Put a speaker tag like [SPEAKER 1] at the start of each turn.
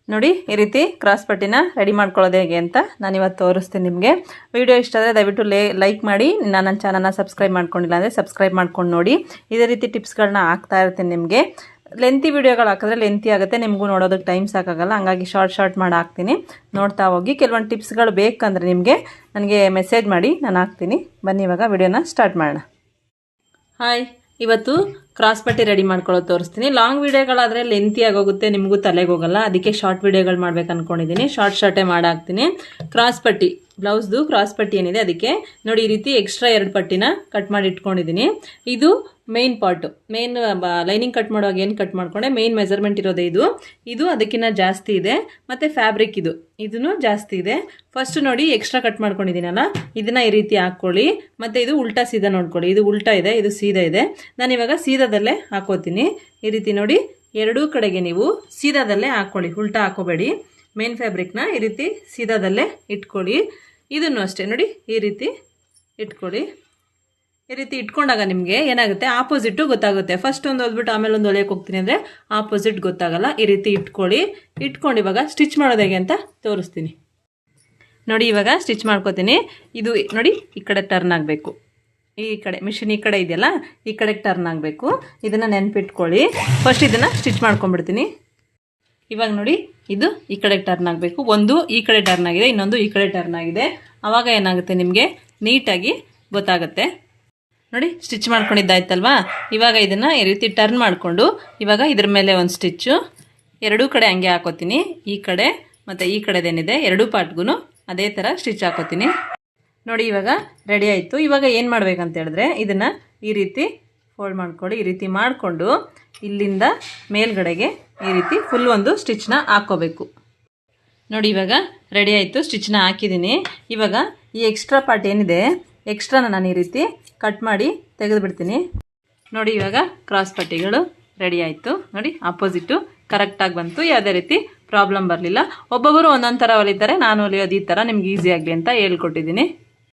[SPEAKER 1] ನೋಡಿ ಈ ರೀತಿ ಕ್ರಾಸ್ ಪಟ್ಟಿನ ರೆಡಿ ಮಾಡ್ಕೊಳ್ಳೋದು ಹೇಗೆ ಅಂತ ನಾನು ಇವತ್ತು ತೋರಿಸ್ತೀನಿ ನಿಮಗೆ. ವಿಡಿಯೋ ಇಷ್ಟ ಆದರೆ ದಯವಿಟ್ಟು ಲೈಕ್ ಮಾಡಿ, ನನ್ನ ಚಾನಲ್ನ ಸಬ್ಸ್ಕ್ರೈಬ್ ಮಾಡ್ಕೊಂಡಿಲ್ಲ ಅಂದರೆ ಸಬ್ಸ್ಕ್ರೈಬ್ ಮಾಡ್ಕೊಂಡು ನೋಡಿ. ಇದೇ ರೀತಿ ಟಿಪ್ಸ್ಗಳನ್ನ ಹಾಕ್ತಾ ಇರ್ತೀನಿ ನಿಮಗೆ. ಲೆಂತಿ ವಿಡಿಯೋಗಳು ಹಾಕಿದ್ರೆ ಲೆಂತಿ ಆಗುತ್ತೆ, ನಿಮಗೂ ನೋಡೋದಕ್ಕೆ ಟೈಮ್ ಸಾಕಾಗಲ್ಲ. ಹಂಗಾಗಿ ಶಾರ್ಟ್ ಮಾಡಿ ಹಾಕ್ತೀನಿ, ನೋಡ್ತಾ ಹೋಗಿ. ಕೆಲವೊಂದು ಟಿಪ್ಸ್ಗಳು ಬೇಕಂದರೆ ನಿಮಗೆ ನನಗೆ ಮೆಸೇಜ್ ಮಾಡಿ, ನಾನು ಹಾಕ್ತೀನಿ. ಬನ್ನಿ ಇವಾಗ ವಿಡಿಯೋನ ಸ್ಟಾರ್ಟ್ ಮಾಡೋಣ. ಹಾಯ್, ಇವತ್ತು ಕ್ರಾಸ್ ಪಟ್ಟಿ ರೆಡಿ ಮಾಡ್ಕೊಳ್ಳೋದು ತೋರಿಸ್ತೀನಿ. ಲಾಂಗ್ ವಿಡಿಯೋಗಳಾದರೆ ಲೆಂತಿ ಆಗೋಗುತ್ತೆ, ನಿಮಗೂ ತಲೆಗೆ ಹೋಗಲ್ಲ. ಅದಕ್ಕೆ ಶಾರ್ಟ್ ವಿಡಿಯೋಗಳು ಮಾಡ್ಬೇಕು ಅಂದ್ಕೊಂಡಿದ್ದೀನಿ. ಶಾರ್ಟೇ ಮಾಡಾಕ್ತೀನಿ. ಕ್ರಾಸ್ ಪಟ್ಟಿ ಬ್ಲೌಸ್ದು ಕ್ರಾಸ್ ಪಟ್ಟಿ ಏನಿದೆ ಅದಕ್ಕೆ ನೋಡಿ ಈ ರೀತಿ ಎಕ್ಸ್ಟ್ರಾ 2 ಪಟ್ಟಿನ ಕಟ್ ಮಾಡಿ ಇಟ್ಕೊಂಡಿದ್ದೀನಿ. ಇದು main part, main lining cut ಮಾಡುವಾಗ ಏನು ಕಟ್ ಮಾಡ್ಕೊಂಡೆ ಮೇನ್ ಮೆಜರ್ಮೆಂಟ್ ಇರೋದೇ ಇದು ಅದಕ್ಕಿಂತ ಜಾಸ್ತಿ ಇದೆ. ಮತ್ತು ಫ್ಯಾಬ್ರಿಕ್ ಇದನ್ನು ಜಾಸ್ತಿ ಇದೆ. ಫಸ್ಟ್ ನೋಡಿ ಎಕ್ಸ್ಟ್ರಾ ಕಟ್ ಮಾಡ್ಕೊಂಡಿದ್ದೀನಲ್ಲ, ಇದನ್ನು ಈ ರೀತಿ ಹಾಕ್ಕೊಳ್ಳಿ. ಮತ್ತು ಇದು ಉಲ್ಟಾ ಸೀದಾ ನೋಡ್ಕೊಳ್ಳಿ. ಇದು ಉಲ್ಟಾ ಇದೆ, ಇದು ಸೀದಾ ಇದೆ. ನಾನು ಇವಾಗ ಸೀದಾದಲ್ಲೇ ಹಾಕೋತೀನಿ. ಈ ರೀತಿ ನೋಡಿ ಎರಡೂ ಕಡೆಗೆ ನೀವು ಸೀದಾದಲ್ಲೇ ಹಾಕ್ಕೊಳ್ಳಿ, ಉಲ್ಟಾ ಹಾಕೋಬೇಡಿ. ಮೇನ್ ಫ್ಯಾಬ್ರಿಕ್ನ ಈ ರೀತಿ ಸೀದಾದಲ್ಲೇ ಇಟ್ಕೊಳ್ಳಿ. ಇದನ್ನು ಅಷ್ಟೇ ನೋಡಿ ಈ ರೀತಿ ಇಟ್ಕೊಳ್ಳಿ. ಈ ರೀತಿ ಇಟ್ಕೊಂಡಾಗ ನಿಮಗೆ ಏನಾಗುತ್ತೆ, ಆಪೋಸಿಟ್ಟು ಗೊತ್ತಾಗುತ್ತೆ. ಫಸ್ಟ್ ಒಂದು ಹೊಲ್ಬಿಟ್ಟು ಆಮೇಲೆ ಒಂದು ಹೊಲಿಯಕ್ಕೆ ಹೋಗ್ತೀನಿ ಅಂದರೆ ಆಪೋಸಿಟ್ ಗೊತ್ತಾಗಲ್ಲ. ಈ ರೀತಿ ಇಟ್ಕೊಂಡು ಇವಾಗ ಸ್ಟಿಚ್ ಮಾಡೋದು ಹೇಗೆ ಅಂತ ತೋರಿಸ್ತೀನಿ ನೋಡಿ. ಇವಾಗ ಸ್ಟಿಚ್ ಮಾಡ್ಕೋತೀನಿ. ಇದು ನೋಡಿ ಈ ಕಡೆ ಟರ್ನ್ ಆಗಬೇಕು, ಈ ಕಡೆ ಮಿಷಿನ್ ಈ ಕಡೆ ಇದೆಯಲ್ಲ, ಈ ಕಡೆಗೆ ಟರ್ನ್ ಆಗಬೇಕು. ಇದನ್ನು ನೆನಪಿಟ್ಕೊಳ್ಳಿ. ಫಸ್ಟ್ ಇದನ್ನು ಸ್ಟಿಚ್ ಮಾಡ್ಕೊಂಡ್ಬಿಡ್ತೀನಿ. ಇವಾಗ ನೋಡಿ ಇದು ಈ ಕಡೆ ಟರ್ನ್ ಆಗಬೇಕು. ಒಂದು ಈ ಕಡೆ ಟರ್ನ್ ಆಗಿದೆ, ಇನ್ನೊಂದು ಈ ಕಡೆ ಟರ್ನ್ ಆಗಿದೆ. ಆವಾಗ ಏನಾಗುತ್ತೆ ನಿಮಗೆ ನೀಟಾಗಿ ಗೊತ್ತಾಗುತ್ತೆ. ನೋಡಿ ಸ್ಟಿಚ್ ಮಾಡ್ಕೊಂಡಿದ್ದಾಯ್ತಲ್ವಾ. ಇವಾಗ ಇದನ್ನು ಈ ರೀತಿ ಟರ್ನ್ ಮಾಡಿಕೊಂಡು ಇವಾಗ ಇದ್ರ ಮೇಲೆ ಒಂದು ಸ್ಟಿಚ್ಚು ಎರಡೂ ಕಡೆ ಹಂಗೆ ಹಾಕೋತೀನಿ. ಈ ಕಡೆ ಮತ್ತು ಈ ಕಡೆದೇನಿದೆ ಎರಡೂ ಪಾರ್ಟ್ಗೂ ಅದೇ ಥರ ಸ್ಟಿಚ್ ಹಾಕೋತೀನಿ. ನೋಡಿ ಇವಾಗ ರೆಡಿ ಆಯಿತು. ಇವಾಗ ಏನು ಮಾಡ್ಬೇಕಂತ ಹೇಳಿದ್ರೆ ಇದನ್ನು ಈ ರೀತಿ ಫೋಲ್ಡ್ ಮಾಡ್ಕೊಳ್ಳಿ. ಈ ರೀತಿ ಮಾಡಿಕೊಂಡು ಇಲ್ಲಿಂದ ಮೇಲ್ಗಡೆಗೆ ಈ ರೀತಿ ಫುಲ್ ಒಂದು ಸ್ಟಿಚ್ನ ಹಾಕ್ಕೋಬೇಕು. ನೋಡಿ ಇವಾಗ ರೆಡಿ ಆಯಿತು, ಸ್ಟಿಚ್ನ ಹಾಕಿದ್ದೀನಿ. ಇವಾಗ ಈ ಎಕ್ಸ್ಟ್ರಾ ಪಾರ್ಟ್ ಏನಿದೆ ಎಕ್ಸ್ಟ್ರಾನ ನಾನು ಈ ರೀತಿ ಕಟ್ ಮಾಡಿ ತೆಗೆದುಬಿಡ್ತೀನಿ. ನೋಡಿ ಇವಾಗ ಕ್ರಾಸ್ ಪಟ್ಟಿಗಳು ರೆಡಿ ಆಯಿತು. ನೋಡಿ ಆಪೋಸಿಟ್ಟು ಕರೆಕ್ಟಾಗಿ ಬಂತು, ಯಾವುದೇ ರೀತಿ ಪ್ರಾಬ್ಲಮ್ ಬರಲಿಲ್ಲ. ಒಬ್ಬೊಬ್ಬರು ಒಂದೊಂದು ಥರ ಹೊಲಿತಾರೆ, ನಾನು ಹೊಲಿಯೋದು ಈ ಥರ ನಿಮ್ಗೆ ಈಸಿ ಆಗಲಿ ಅಂತ ಹೇಳ್ಕೊಟ್ಟಿದ್ದೀನಿ.